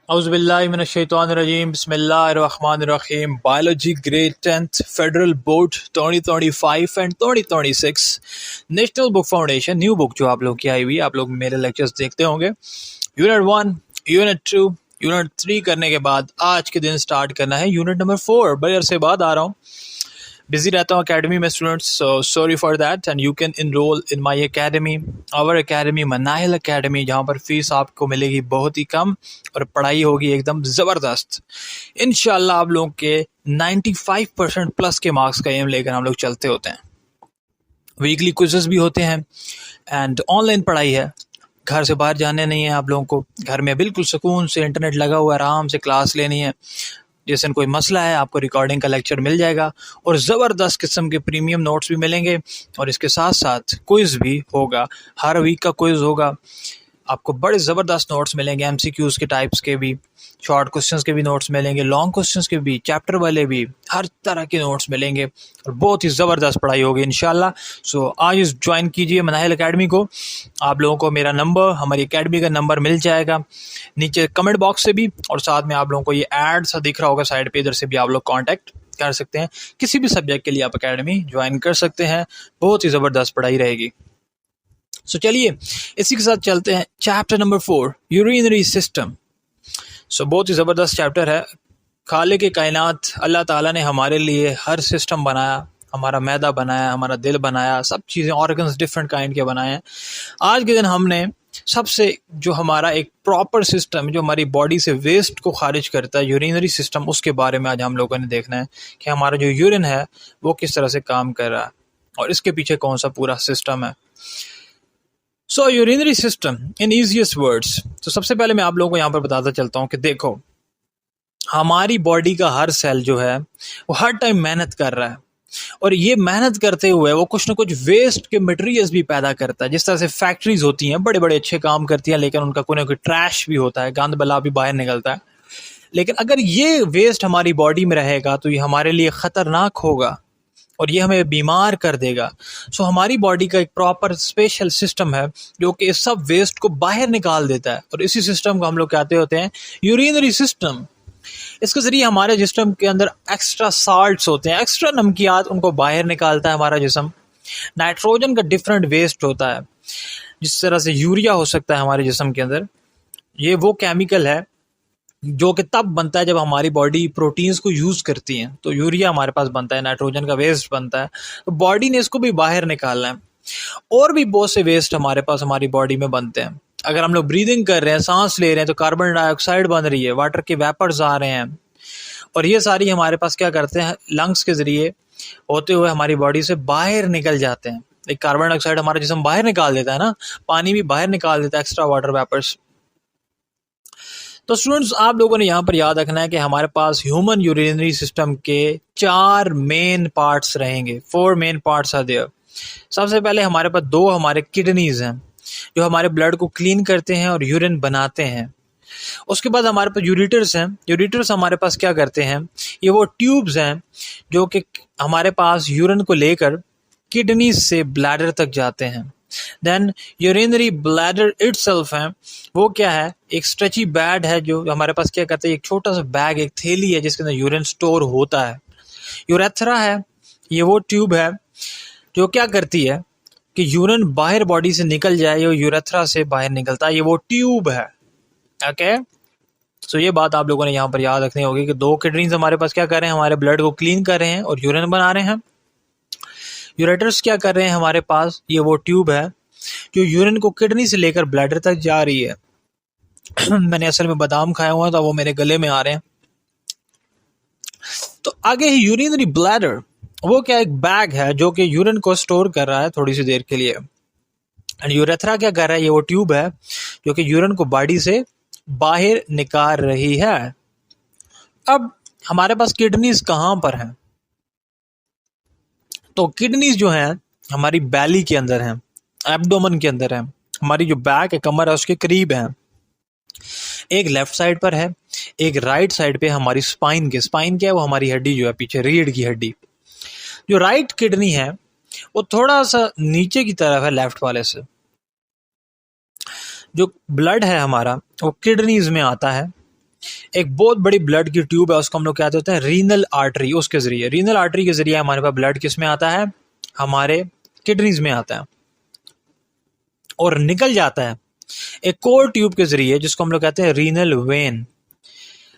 औज़ुबिल्लाहिमिनश्शैतानिर्रजीम बिस्मिल्लाहिर्रहमानिर्रहीम biology grade 10th federal board 2025 and 2026 national book foundation new book जो आप लोग की आई हुई है। आप लोग मेरे लेक्चर्स देखते होंगे। यूनिट 1, यूनिट 2, यूनिट 3 करने के बाद आज के दिन स्टार्ट करना है यूनिट नंबर 4। बड़े अरसे बाद आ रहा हूँ, बिजी रहता हूँ अकेडमी में students, so sorry for that. And you can enroll in my academy, our academy Manahil academy, जहाँ पर फीस आपको मिलेगी बहुत ही कम और पढ़ाई होगी एकदम ज़बरदस्त। इंशाल्लाह आप लोगों के 95% प्लस के मार्क्स का एम लेकर हम लोग चलते होते हैं। वीकली क्विज़ेस भी होते हैं एंड ऑनलाइन पढ़ाई है। घर से बाहर जाने नहीं है आप लोगों को, घर में बिल्कुल सुकून से इंटरनेट लगा हुआ आराम से क्लास लेनी है। जैसे कोई मसला है आपको रिकॉर्डिंग का लेक्चर मिल जाएगा और ज़बरदस्त किस्म के प्रीमियम नोट्स भी मिलेंगे और इसके साथ साथ क्विज़ भी होगा। हर वीक का क्विज़ होगा, आपको बड़े ज़बरदस्त नोट्स मिलेंगे, एमसीक्यूज़ के टाइप्स के भी, शॉर्ट क्वेश्चंस के भी नोट्स मिलेंगे, लॉन्ग क्वेश्चंस के भी, चैप्टर वाले भी, हर तरह के नोट्स मिलेंगे और बहुत ही ज़बरदस्त पढ़ाई होगी इंशाल्लाह। सो आज ज्वाइन कीजिए मनाहिल एकेडमी को। आप लोगों को मेरा नंबर, हमारी एकेडमी का नंबर मिल जाएगा नीचे कमेंट बॉक्स से भी, और साथ में आप लोगों को ये ऐड सा दिख रहा होगा साइड पे, इधर से भी आप लोग कॉन्टैक्ट कर सकते हैं। किसी भी सब्जेक्ट के लिए आप एकेडमी ज्वाइन कर सकते हैं, बहुत ही ज़बरदस्त पढ़ाई रहेगी। सो चलिए इसी के साथ चलते हैं चैप्टर नंबर 4, यूरिनरी सिस्टम। सो बहुत ही ज़बरदस्त चैप्टर है। खालिक के कायनात अल्लाह ताला ने हमारे लिए हर सिस्टम बनाया, हमारा मैदा बनाया, हमारा दिल बनाया, सब चीज़ें ऑर्गन्स डिफरेंट काइंड के बनाए हैं। आज के दिन हमने सबसे जो हमारा एक प्रॉपर सिस्टम जो हमारी बॉडी से वेस्ट को खारिज करता है, यूरिनरी सिस्टम, उसके बारे में आज हम लोगों ने देखना है कि हमारा जो यूरिन है वो किस तरह से काम कर रहा है और इसके पीछे कौन सा पूरा सिस्टम है। So urinary system in easiest words. तो सबसे पहले मैं आप लोगों को यहाँ पर बताता चलता हूँ कि देखो, हमारी बॉडी का हर सेल जो है वो हर टाइम मेहनत कर रहा है और ये मेहनत करते हुए वो कुछ ना कुछ वेस्ट के मटेरियल्स भी पैदा करता है। जिस तरह से फैक्ट्रीज होती हैं, बड़े बड़े अच्छे काम करती हैं, लेकिन उनका कोई ना कोई ट्रैश भी होता है, गंद बला भी बाहर निकलता है। लेकिन अगर ये वेस्ट हमारी बॉडी में रहेगा तो ये हमारे लिए ख़तरनाक होगा और ये हमें बीमार कर देगा। सो हमारी बॉडी का एक प्रॉपर स्पेशल सिस्टम है जो कि इस सब वेस्ट को बाहर निकाल देता है और इसी सिस्टम को हम लोग कहते होते हैं यूरिनरी सिस्टम। इसके ज़रिए हमारे जिस्म के अंदर एक्स्ट्रा साल्ट्स होते हैं, एक्स्ट्रा नमकियात, उनको बाहर निकालता है हमारा जिस्म। नाइट्रोजन का डिफरेंट वेस्ट होता है, जिस तरह से यूरिया हो सकता है हमारे जिस्म के अंदर। ये वो केमिकल है जो कि तब बनता है जब हमारी बॉडी प्रोटीन्स को यूज़ करती है, तो यूरिया हमारे पास बनता है, नाइट्रोजन का वेस्ट बनता है। तो बॉडी ने इसको भी बाहर निकालना है। और भी बहुत से वेस्ट हमारे पास हमारी बॉडी में बनते हैं। अगर हम लोग ब्रीदिंग कर रहे हैं, सांस ले रहे हैं, तो कार्बन डाइऑक्साइड बन रही है, वाटर के वेपर्स आ रहे हैं और ये सारी हमारे पास क्या करते हैं, लंग्स के ज़रिए होते हुए हमारी बॉडी से बाहर निकल जाते हैं। एक कार्बन डाइऑक्साइड हमारा जिस्म बाहर निकाल देता है ना, पानी भी बाहर निकाल देता है, एक्स्ट्रा वाटर वेपर्स। तो स्टूडेंट्स, आप लोगों ने यहाँ पर याद रखना है कि हमारे पास ह्यूमन यूरिनरी सिस्टम के 4 मेन पार्ट्स रहेंगे। 4 मेन पार्ट्स आर देयर। सबसे पहले हमारे पास 2 हमारे किडनीज हैं जो हमारे ब्लड को क्लीन करते हैं और यूरिन बनाते हैं। उसके बाद हमारे पास यूरेटर्स हैं। यूरेटर्स हमारे पास क्या करते हैं, ये वो ट्यूब्स हैं जो कि हमारे पास यूरिन को लेकर किडनी से ब्लैडर तक जाते हैं। देन यूरिनरी ब्लैडर इटसेल्फ है, वो क्या है, एक स्ट्रेची बैड है जो हमारे पास क्या करते हैं, एक छोटा सा बैग, एक थैली है जिसके अंदर यूरिन स्टोर होता है। यूरेथ्रा है, ये वो ट्यूब है जो क्या करती है कि यूरिन बाहर बॉडी से निकल जाए, ये यूरेथ्रा से बाहर निकलता है, ये वो ट्यूब है। ओके, सो ये बात आप लोगों ने यहाँ पर याद रखनी होगी कि 2 किडनीज हमारे पास क्या कर रहे हैं, हमारे ब्लड को क्लीन कर रहे हैं और यूरिन बना रहे हैं। यूरेटर्स क्या कर रहे हैं हमारे पास, ये वो ट्यूब है जो यूरिन को किडनी से लेकर ब्लैडर तक जा रही है। मैंने असल में बादाम खाया हुआ था, वो मेरे गले में आ रहे हैं। तो आगे है यूरिनरी ब्लैडर, वो क्या, एक बैग है जो कि यूरिन को स्टोर कर रहा है थोड़ी सी देर के लिए। एंड यूरेथ्रा क्या कर रहा है, ये वो ट्यूब है जो कि यूरिन को बॉडी से बाहर निकाल रही है। अब हमारे पास किडनीज कहाँ पर हैं, तो किडनीज जो हैं हमारी बैली के अंदर हैं, एब्डोमेन के अंदर है, हमारी जो बैक है, कमर है, उसके करीब है। एक लेफ्ट साइड पर है, एक राइट साइड पे हमारी स्पाइन क्या है, वो हमारी हड्डी जो है पीछे, रीढ़ की हड्डी। जो राइट किडनी है वो थोड़ा सा नीचे की तरफ है लेफ्ट वाले से। जो ब्लड है हमारा वो किडनीज में आता है एक बहुत बड़ी ब्लड की ट्यूब है, उसको हम लोग क्या कहते हैं, रीनल आर्टरी। उसके जरिए, रीनल आर्टरी के जरिए हमारे पास ब्लड किस में आता है, हमारे किडनीज में आता है और निकल जाता है एक कोर ट्यूब के जरिए, जिसको हम लोग कहते हैं रीनल वेन।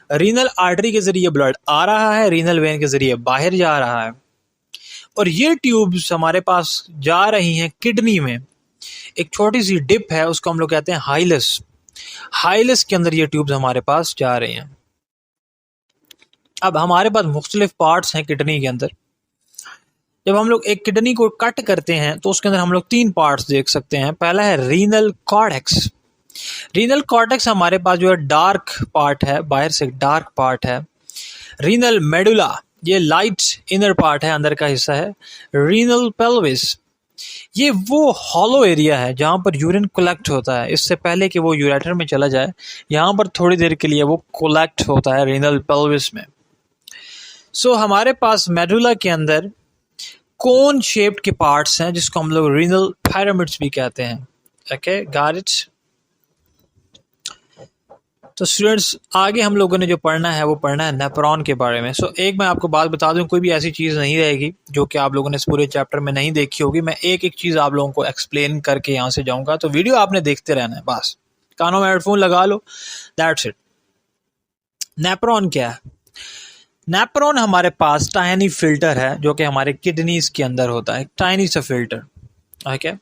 रीनल आर्टरी के जरिए ब्लड आ रहा है, रीनल वेन के जरिए बाहर जा रहा है, और ये ट्यूब्स हमारे पास जा रही हैं किडनी में। एक छोटी सी डिप है, उसको हम लोग कहते हैं हाइलस। हाइलस के अंदर ये ट्यूब्स हमारे पास जा रही हैं। अब हमारे पास मुख्तलिफ पार्ट्स हैं किडनी के अंदर। जब हम लोग एक किडनी को कट करते हैं तो उसके अंदर हम लोग 3 पार्ट्स देख सकते हैं। पहला है रीनल कॉर्टेक्स। रीनल कॉर्टेक्स हमारे पास जो है डार्क पार्ट है, बाहर से डार्क पार्ट है। रीनल मेडुला, ये लाइट इनर पार्ट है, अंदर का हिस्सा है। रीनल पेल्विस, ये वो हॉलो एरिया है जहां पर यूरिन कलेक्ट होता है। इससे पहले कि वो यूरेटर में चला जाए, यहां पर थोड़ी देर के लिए वो कलेक्ट होता है रीनल पेल्विस में। सो हमारे पास मेडुला के अंदर कोन शेप्ड के पार्ट्स हैं, जिसको हम लोग रीनल पिरामिड्स भी कहते हैं। Okay, got it. तो स्टूडेंट्स, आगे हम लोगों ने जो पढ़ना है वो पढ़ना है नेफ्रॉन के बारे में। सो एक मैं आपको बात बता दूं, कोई भी ऐसी चीज़ नहीं रहेगी जो कि आप लोगों ने इस पूरे चैप्टर में नहीं देखी होगी। मैं एक एक चीज़ आप लोगों को एक्सप्लेन करके यहाँ से जाऊँगा, तो वीडियो आपने देखते रहना है बस। कानों में हेडफोन लगा लो, दैट्स इट। नेफ्रॉन क्या है? नेफ्रॉन हमारे पास टाइनी फिल्टर है जो कि हमारे किडनीज के अंदर होता है, टाइनी सा फिल्टर। ओके,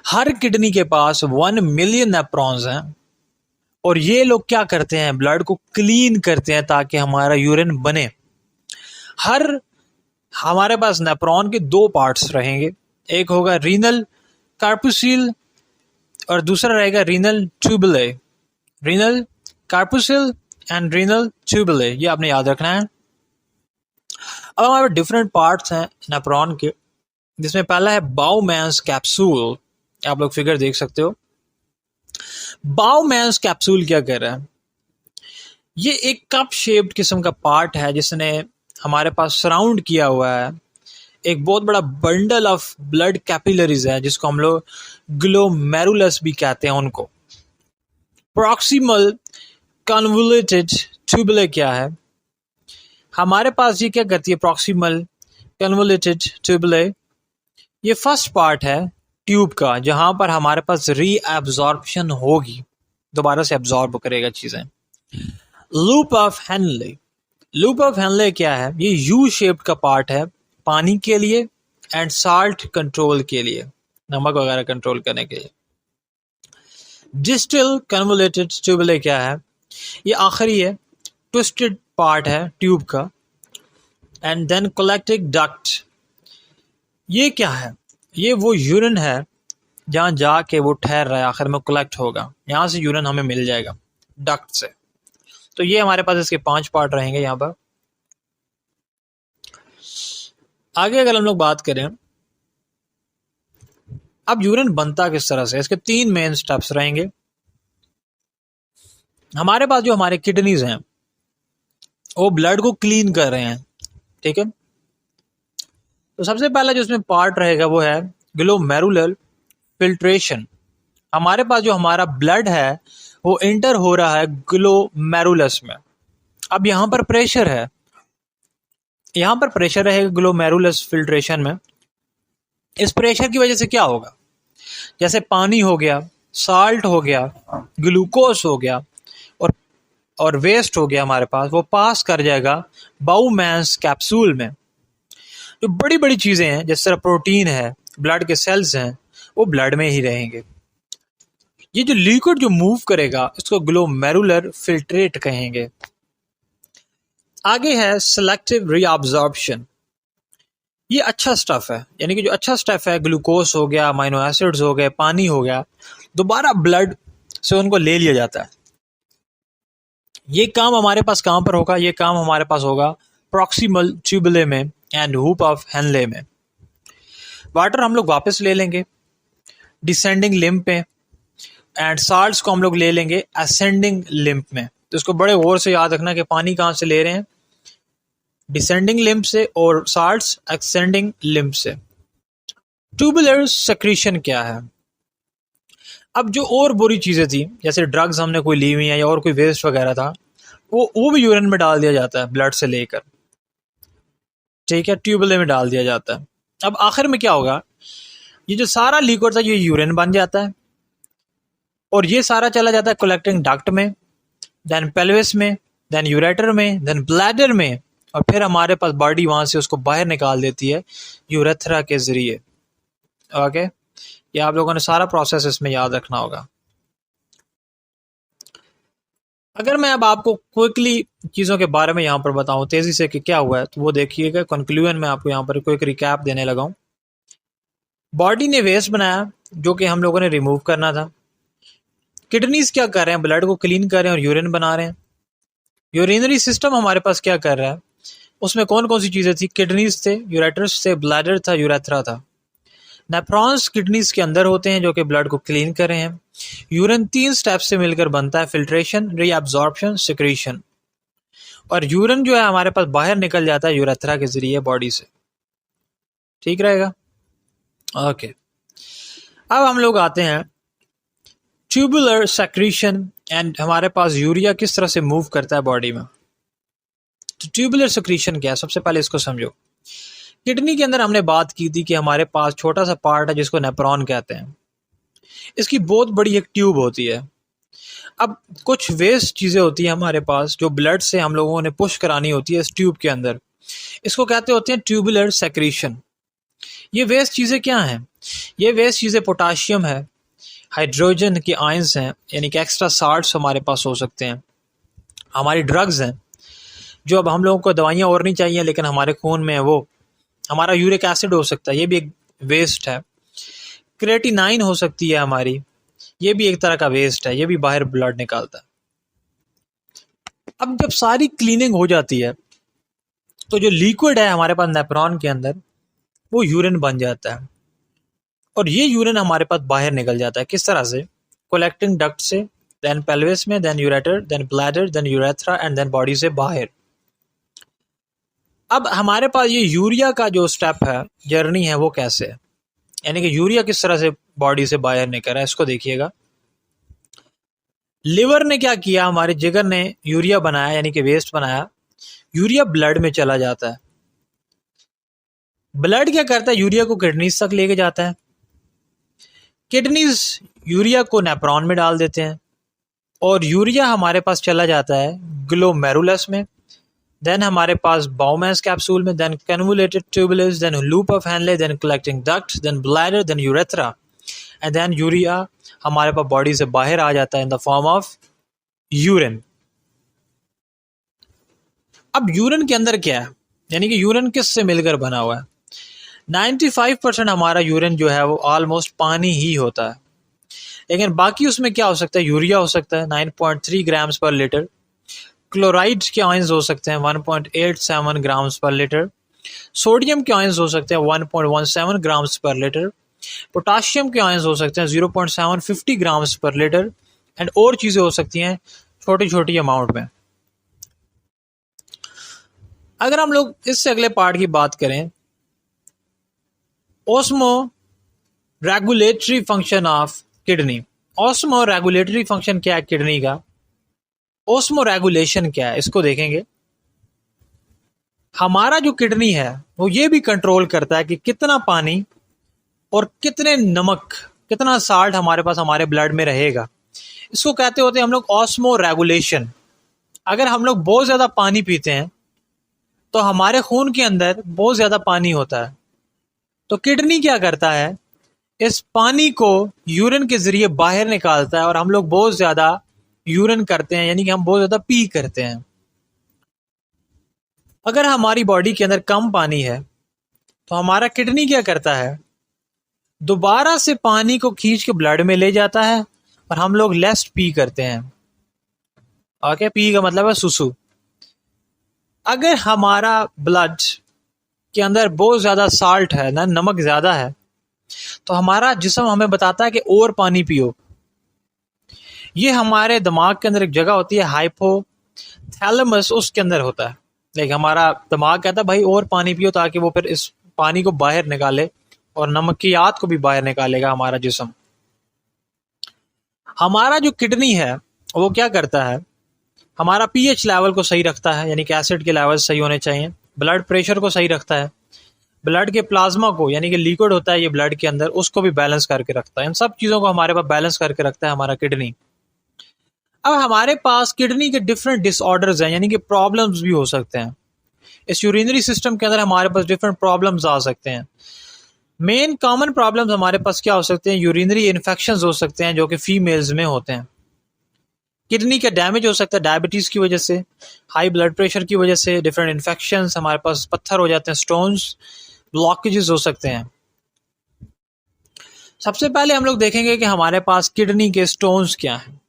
हर किडनी के पास 1 मिलियन नेफ्रॉन्स हैं और ये लोग क्या करते हैं, ब्लड को क्लीन करते हैं ताकि हमारा यूरिन बने। हमारे पास नेफ्रॉन के 2 पार्ट्स रहेंगे, एक होगा रीनल कार्पुसिल और दूसरा रहेगा रीनल ट्यूबुले। रीनल कार्पुसिल एंड रीनल ट्यूबुले, ये आपने याद रखना है। अब हमारे डिफरेंट पार्ट्स हैं नेफ्रॉन के, जिसमें पहला है बाउमैन्स कैप्सूल। आप लोग फिगर देख सकते हो। बाउमैन्स कैप्सूल क्या कर रहा है? ये एक कप शेप्ड किस्म का पार्ट है जिसने हमारे पास सराउंड किया हुआ है एक बहुत बड़ा बंडल ऑफ ब्लड कैपिलरीज है, जिसको हम लोग ग्लोमेरुलस भी कहते हैं उनको। प्रॉक्सिमल कन्वोल्यूटेड ट्यूबुले क्या है? हमारे पास ये क्या करती है प्रॉक्सिमल कन्वोल्यूटेड ट्यूबुले? ये फर्स्ट पार्ट है ट्यूब का, जहां पर हमारे पास रीअब्जॉर्प्शन होगी, दोबारा से एब्जॉर्ब करेगा चीजें। Loop of Henle. Loop of Henle क्या है? ये यू शेप्ड का पार्ट है पानी के लिए एंड साल्ट कंट्रोल के लिए, नमक वगैरह कंट्रोल करने के लिए। डिस्टल कन्वोल्यूटेड ट्यूबुले क्या है? ये आखिरी है, ट्विस्टेड पार्ट है ट्यूब का। एंड देन कोलेक्टिक डक्ट, ये क्या है? ये वो यूरिन है जहां जाके वो ठहर रहा है, आखिर में कलेक्ट होगा, यहां से यूरिन हमें मिल जाएगा डक्ट से। तो ये हमारे पास इसके 5 पार्ट रहेंगे यहां पर। आगे अगर हम लोग बात करें, अब यूरिन बनता किस तरह से, इसके 3 मेन स्टेप्स रहेंगे। हमारे पास जो हमारे किडनीज हैं वो ब्लड को क्लीन कर रहे हैं, ठीक है। तो सबसे पहला जो इसमें पार्ट रहेगा वो है ग्लोमेरुलर फिल्ट्रेशन। हमारे पास जो हमारा ब्लड है वो इंटर हो रहा है ग्लोमेरुलस में। अब यहां पर प्रेशर है, यहां पर प्रेशर रहेगा ग्लोमेरुलस फिल्ट्रेशन में। इस प्रेशर की वजह से क्या होगा, जैसे पानी हो गया, साल्ट हो गया, ग्लूकोज हो गया और वेस्ट हो गया हमारे पास, वो पास कर जाएगा बाउमैन्स कैप्सूल में। जो बड़ी बड़ी चीजें हैं जिस तरह प्रोटीन है, ब्लड के सेल्स हैं, वो ब्लड में ही रहेंगे। ये जो लिक्विड जो मूव करेगा इसको ग्लोमेरुलर फिल्ट्रेट कहेंगे। आगे है सिलेक्टिव रीअब्जॉर्प्शन। ये अच्छा स्टफ है, यानी कि जो अच्छा स्टफ है, ग्लूकोज हो गया, अमीनो एसिड्स हो गए, पानी हो गया, दोबारा ब्लड से उनको ले लिया जाता है। ये काम हमारे पास कहां पर होगा? ये काम हमारे पास होगा प्रॉक्सिमल ट्यूबुले में एंड हुप ऑफ हेनले में। वाटर हम लोग वापस ले लेंगे डिसेंडिंग लिम्फ पे, एंड साल्ट्स को हम लोग ले लेंगे असेंडिंग लिम्फ में। तो इसको बड़े गौर से याद रखना कि पानी कहां से ले रहे हैं, डिसेंडिंग लिम्फ से, और साल्ट्स असेंडिंग लिम्फ से। ट्यूबुलर सेक्रीशन क्या है? अब जो और बुरी चीजें थी, जैसे ड्रग्स हमने कोई ली हुई है या और कोई वेस्ट वगैरह था, वो भी यूरिन में डाल दिया जाता है, ब्लड से लेकर, ठीक है, ट्यूबुले में डाल दिया जाता है। अब आखिर में क्या होगा, ये जो सारा लिक्विड था ये यूरिन बन जाता है, और ये सारा चला जाता है कलेक्टिंग डक्ट में, देन पेल्विस में, देन यूरेटर में, देन ब्लैडर में, और फिर हमारे पास बॉडी वहां से उसको बाहर निकाल देती है यूरेथ्रा के जरिए। ओके, ये आप लोगों ने सारा प्रोसेस इसमें याद रखना होगा। अगर मैं अब आपको क्विकली चीज़ों के बारे में यहाँ पर बताऊं तेज़ी से कि क्या हुआ है, तो वो देखिएगा। कंक्लूजन में आपको यहाँ पर क्विक रिकैप देने लगा हूँ। बॉडी ने वेस्ट बनाया जो कि हम लोगों ने रिमूव करना था। किडनीज क्या कर रहे हैं, ब्लड को क्लीन कर रहे हैं और यूरिन बना रहे हैं। यूरिनरी सिस्टम हमारे पास क्या कर रहा है, उसमें कौन कौन सी चीज़ें थी, किडनीज थे, यूरेटर्स थे, ब्लैडर था, यूरेथ्रा था। नेफ्रॉन्स किडनीज के अंदर होते हैं जो कि ब्लड को क्लीन कर रहे हैं। यूरिन 3 स्टेप से मिलकर बनता है, फिल्ट्रेशन, रीअब्जॉर्प्शन, सिक्रीशन। और यूरिन जो है हमारे पास बाहर निकल जाता है यूरेथ्रा के जरिए बॉडी से। ठीक रहेगा, ओके। अब हम लोग आते हैं ट्यूबुलर सेक्रीशन एंड हमारे पास यूरिया किस तरह से मूव करता है बॉडी में। तो ट्यूबुलर सेक्रीशन क्या है, सबसे पहले इसको समझो। किडनी के अंदर हमने बात की थी कि हमारे पास छोटा सा पार्ट है जिसको नेफ्रॉन कहते हैं। इसकी बहुत बड़ी एक ट्यूब होती है। अब कुछ वेस्ट चीज़ें होती है हमारे पास जो ब्लड से हम लोगों ने पुश करानी होती है इस ट्यूब के अंदर, इसको कहते होते हैं ट्यूबुलर सेक्रीशन। ये वेस्ट चीज़ें क्या हैं, ये वेस्ट चीज़ें पोटाशियम है, हाइड्रोजन के आयंस हैं, यानी कि एक्स्ट्रा साल्ट्स हमारे पास हो सकते हैं, हमारी ड्रग्स हैं जो अब हम लोगों को दवाइयाँ और नहीं चाहिए लेकिन हमारे खून में है, वो हमारा यूरिक एसिड हो सकता है, ये भी एक वेस्ट है। क्रेटिनाइन हो सकती है हमारी, ये भी एक तरह का वेस्ट है, ये भी बाहर ब्लड निकालता है। अब जब सारी क्लीनिंग हो जाती है तो जो लिक्विड है हमारे पास नेफ्रॉन के अंदर वो यूरिन बन जाता है, और ये यूरिन हमारे पास बाहर निकल जाता है। किस तरह से, कलेक्टिंग डक्ट से, देन पेल्विस में, then ureter, then bladder, then urethra and then body से बाहर। अब हमारे पास ये यूरिया का जो स्टेप है, जर्नी है, वो कैसे है, यानी कि यूरिया किस तरह से बॉडी से बाहर निकल रहा है, इसको देखिएगा। लिवर ने क्या किया, हमारे जिगर ने यूरिया बनाया यानी कि वेस्ट बनाया, यूरिया ब्लड में चला जाता है। ब्लड क्या करता है, यूरिया को किडनीज तक लेके जाता है, किडनीज यूरिया को नेफ्रॉन में डाल देते हैं, और यूरिया हमारे पास चला जाता है ग्लोमेरुलस में, देन हमारे पास बाउमेंस कैप्सूल में, then convoluted tubules, then loop of Henle, then collecting duct, then bladder, then urethra, and then urea हमारे पास बॉडी से बाहर आ जाता है in the form of urine. अब यूरिन के अंदर क्या है, यानी कि यूरिन किस से मिलकर बना हुआ है। 95% हमारा यूरिन जो है वो ऑलमोस्ट पानी ही होता है, लेकिन बाकी उसमें क्या हो सकता है, यूरिया हो सकता है 9.3 ग्राम्स पर लीटर, क्लोराइड के आयंस हो सकते हैं 1.87 ग्राम्स पर लीटर, सोडियम के आयंस हो सकते हैं 1.17 ग्राम्स पर लीटर, पोटाशियम के आयंस हो सकते हैं 0.750 ग्राम्स पर लीटर, एंड और चीज़ें हो सकती हैं छोटी छोटी अमाउंट में। अगर हम लोग इससे अगले पार्ट की बात करें, osmo regulatory function of kidney. Osmo regulatory function क्या है किडनी का, ऑस्मो रेगुलेशन क्या है, इसको देखेंगे। हमारा जो किडनी है वो ये भी कंट्रोल करता है कि कितना पानी और कितने नमक, कितना साल्ट हमारे पास हमारे ब्लड में रहेगा। इसको कहते होते हैं हम लोग ऑस्मो रेगुलेशन। अगर हम लोग बहुत ज़्यादा पानी पीते हैं तो हमारे खून के अंदर बहुत ज़्यादा पानी होता है, तो किडनी क्या करता है, इस पानी को यूरिन के जरिए बाहर निकालता है, और हम लोग बहुत ज़्यादा यूरिन करते हैं, यानी कि हम बहुत ज़्यादा पी करते हैं। अगर हमारी बॉडी के अंदर कम पानी है तो हमारा किडनी क्या करता है, दोबारा से पानी को खींच के ब्लड में ले जाता है, और हम लोग लेस पी करते हैं। ओके, पी का मतलब है सुसु। अगर हमारा ब्लड के अंदर बहुत ज़्यादा साल्ट है ना, नमक ज़्यादा है, तो हमारा जिस्म हमें बताता है कि और पानी पियो। ये हमारे दिमाग के अंदर एक जगह होती है हाइपोथैलेमस, उसके अंदर होता है। लाइक हमारा दिमाग कहता है भाई और पानी पियो, ताकि वो फिर इस पानी को बाहर निकाले, और नमक की याद को भी बाहर निकालेगा हमारा जिस्म। हमारा जो किडनी है वो क्या करता है, हमारा पीएच लेवल को सही रखता है, यानी कि एसिड के लेवल सही होने चाहिए। ब्लड प्रेशर को सही रखता है। ब्लड के प्लाज्मा को, यानी कि लिक्विड होता है ये ब्लड के अंदर, उसको भी बैलेंस करके रखता है। इन सब चीज़ों को हमारे पास बैलेंस करके रखता है हमारा किडनी। अब हमारे पास किडनी के डिफरेंट डिसऑर्डर्स हैं, यानी कि प्रॉब्लम्स भी हो सकते हैं। इस यूरिनरी सिस्टम के अंदर हमारे पास डिफरेंट प्रॉब्लम्स आ सकते हैं। मेन कॉमन प्रॉब्लम्स हमारे पास क्या हो सकते हैं? यूरिनरी इन्फेक्शंस हो सकते हैं जो कि फीमेल्स में होते हैं। किडनी का डैमेज हो सकता है डायबिटीज़ की वजह से, हाई ब्लड प्रेशर की वजह से, डिफरेंट इन्फेक्शंस, हमारे पास पत्थर हो जाते हैं, स्टोन्स, ब्लॉकेजेस हो सकते हैं। सबसे पहले हम लोग देखेंगे कि हमारे पास किडनी के स्टोन्स क्या हैं।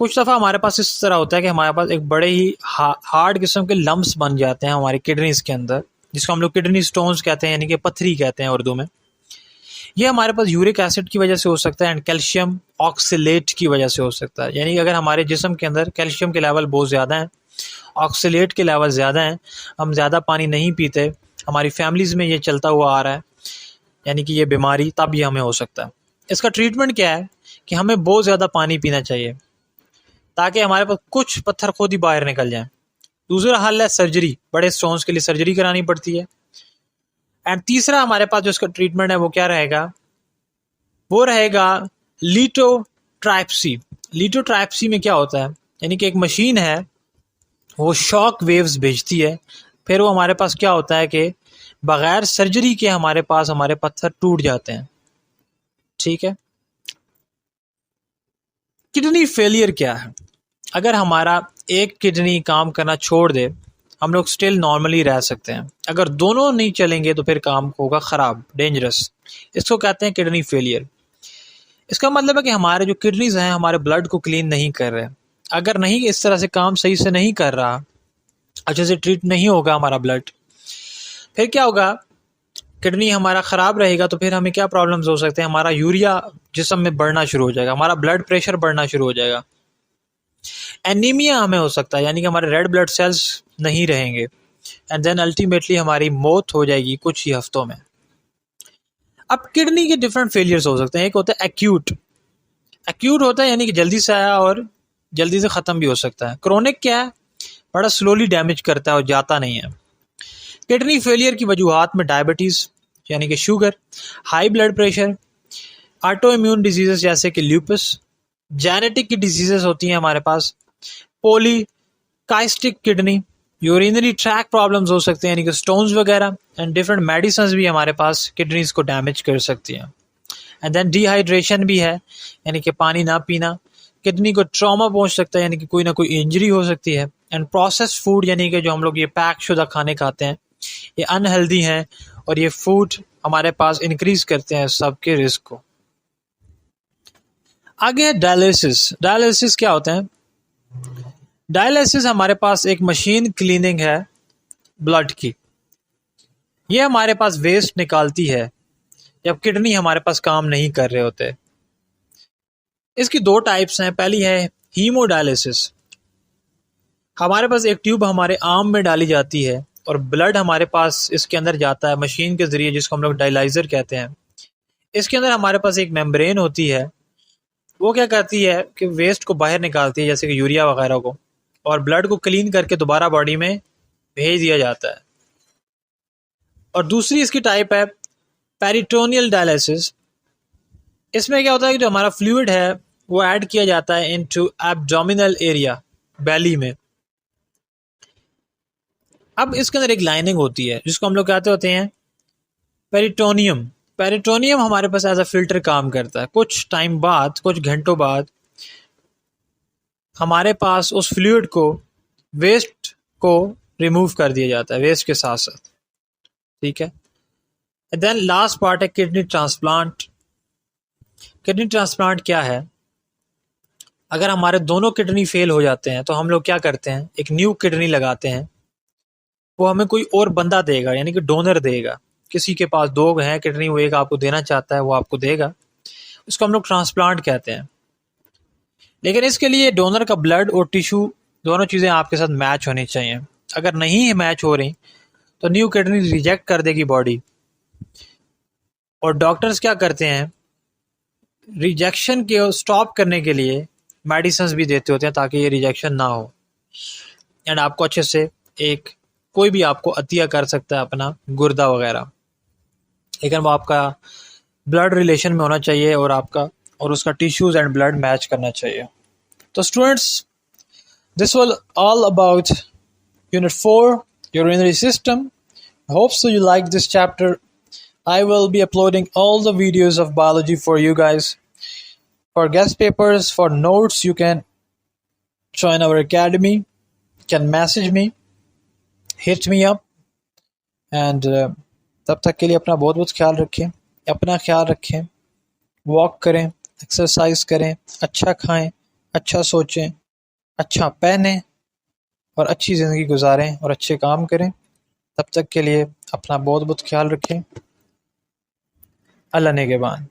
कुछ दफ़ा हमारे पास इस तरह होता है कि हमारे पास एक बड़े ही हार्ड किस्म के लम्ब्स बन जाते हैं हमारी किडनीज के अंदर, जिसको हम लोग किडनी स्टोन्स कहते हैं, यानी कि पथरी कहते हैं उर्दू में। ये हमारे पास यूरिक एसिड की वजह से हो सकता है एंड कैल्शियम ऑक्सीलेट की वजह से हो सकता है। यानी कि अगर हमारे जिस्म के अंदर कैल्शियम के लेवल बहुत ज़्यादा हैं, ऑक्सीलेट के लेवल ज़्यादा हैं, हम ज़्यादा पानी नहीं पीते, हमारी फैमिलीज़ में ये चलता हुआ आ रहा है, यानी कि ये बीमारी, तब ये हमें हो सकता है। इसका ट्रीटमेंट क्या है कि हमें बहुत ज़्यादा पानी पीना चाहिए ताकि हमारे पास कुछ पत्थर खुद ही बाहर निकल जाएं। दूसरा हल है सर्जरी। बड़े स्टोन्स के लिए सर्जरी करानी पड़ती है। एंड तीसरा हमारे पास जो इसका ट्रीटमेंट है वो क्या रहेगा? वो रहेगा लिथोट्राइप्सी। लिथोट्राइप्सी में क्या होता है? यानी कि एक मशीन है, वो शॉक वेव्स भेजती है, फिर वो हमारे पास क्या होता है कि बगैर सर्जरी के हमारे पास हमारे पत्थर टूट जाते हैं। ठीक है। किडनी फेलियर क्या है? अगर हमारा एक किडनी काम करना छोड़ दे, हम लोग स्टिल नॉर्मली रह सकते हैं। अगर दोनों नहीं चलेंगे तो फिर काम होगा ख़राब, डेंजरस। इसको कहते हैं किडनी फेलियर। इसका मतलब है कि हमारे जो किडनीज हैं हमारे ब्लड को क्लीन नहीं कर रहे। अगर नहीं इस तरह से काम सही से नहीं कर रहा, अच्छे से ट्रीट नहीं होगा हमारा ब्लड, फिर क्या होगा? किडनी हमारा ख़राब रहेगा तो फिर हमें क्या प्रॉब्लम्स हो सकते हैं? हमारा यूरिया जिस्म में बढ़ना शुरू हो जाएगा, हमारा ब्लड प्रेशर बढ़ना शुरू हो जाएगा, एनीमिया हमें हो सकता है, यानी कि हमारे रेड ब्लड सेल्स नहीं रहेंगे, एंड देन अल्टीमेटली हमारी मौत हो जाएगी कुछ ही हफ्तों में। अब किडनी के डिफरेंट फेलियर्स हो सकते हैं। एक होता है एक्यूट। एक्यूट होता है यानी कि जल्दी से आया और जल्दी से ख़त्म भी हो सकता है। क्रोनिक क्या है? बड़ा स्लोली डैमेज करता है और जाता नहीं है। किडनी फेलियर की वजूहात में डायबिटीज़ यानी कि sugar, high blood pressure, auto immune diseases जैसे कि ल्यूपस, जेनेटिक की डिजीजेस होती हैं हमारे पास, पॉलीकाइस्टिक किडनी, यूरिनरी ट्रैक प्रॉब्लम्स हो सकते हैं यानी कि स्टोन्स वगैरह, एंड डिफरेंट मेडिसिन भी हमारे पास किडनीज को डैमेज कर सकती हैं। एंड देन डिहाइड्रेशन भी है, यानी कि पानी ना पीना, किडनी को ट्रॉमा पहुंच सकता है, यानी कि कोई ना कोई इंजरी हो सकती है। एंड प्रोसेस्ड फूड यानी कि जो हम लोग ये पैक शुदा खाने खाते हैं, ये अनहेल्दी हैं और ये फूड हमारे पास इंक्रीज करते हैं सबके रिस्क को। आगे है डायलिसिस। डायलिसिस क्या होता है? डायलिसिस हमारे पास एक मशीन क्लीनिंग है ब्लड की। ये हमारे पास वेस्ट निकालती है जब किडनी हमारे पास काम नहीं कर रहे होते। इसकी दो टाइप्स हैं। पहली है हीमोडायलिसिस। हमारे पास एक ट्यूब हमारे आर्म में डाली जाती है और ब्लड हमारे पास इसके अंदर जाता है मशीन के ज़रिए, जिसको हम लोग डायलाइज़र कहते हैं। इसके अंदर हमारे पास एक मेम्ब्रेन होती है, वो क्या करती है कि वेस्ट को बाहर निकालती है, जैसे कि यूरिया वगैरह को, और ब्लड को क्लीन करके दोबारा बॉडी में भेज दिया जाता है। और दूसरी इसकी टाइप है पेरिटोनियल डायलिसिस। इसमें क्या होता है कि जो हमारा फ्लूइड है वो ऐड किया जाता है इनटू एब्डोमिनल एरिया, बेली में। अब इसके अंदर एक लाइनिंग होती है जिसको हम लोग कहते होते हैं पेरिटोनियम। पेरिटोनियम हमारे पास एज अ फिल्टर काम करता है। कुछ टाइम बाद, कुछ घंटों बाद हमारे पास उस फ्लूइड को, वेस्ट को रिमूव कर दिया जाता है वेस्ट के साथ साथ। ठीक है। देन लास्ट पार्ट है किडनी ट्रांसप्लांट। किडनी ट्रांसप्लांट क्या है? अगर हमारे दोनों किडनी फेल हो जाते हैं तो हम लोग क्या करते हैं, एक न्यू किडनी लगाते हैं। वो हमें कोई और बंदा देगा, यानी कि डोनर देगा। किसी के पास दो हैं किडनी, वो एक आपको देना चाहता है, वो आपको देगा। उसको हम लोग ट्रांसप्लांट कहते हैं। लेकिन इसके लिए डोनर का ब्लड और टिश्यू दोनों चीज़ें आपके साथ मैच होनी चाहिए। अगर नहीं मैच हो रही तो न्यू किडनी रिजेक्ट कर देगी बॉडी। और डॉक्टर्स क्या करते हैं, रिजेक्शन के स्टॉप करने के लिए मेडिसिन भी देते होते हैं ताकि ये रिजेक्शन ना हो, एंड आपको अच्छे से एक कोई भी आपको अतिया कर सकता है अपना गुर्दा वगैरह, लेकिन वो आपका ब्लड रिलेशन में होना चाहिए और आपका और उसका टिश्यूज एंड ब्लड मैच करना चाहिए। तो students, this was all about unit 4 urinary system. I hope so you like this chapter. I will be uploading all the videos of biology for you guys. For guest papers, for notes, you can join our academy, can message me, hit me up, and तब तक के लिए अपना बहुत बहुत ख्याल रखें, अपना ख्याल रखें, वॉक करें, एक्सरसाइज करें, अच्छा खाएं, अच्छा सोचें, अच्छा पहनें और अच्छी ज़िंदगी गुजारें और अच्छे काम करें। तब तक के लिए अपना बहुत बहुत ख्याल रखें। अल्लाह नेगेबान।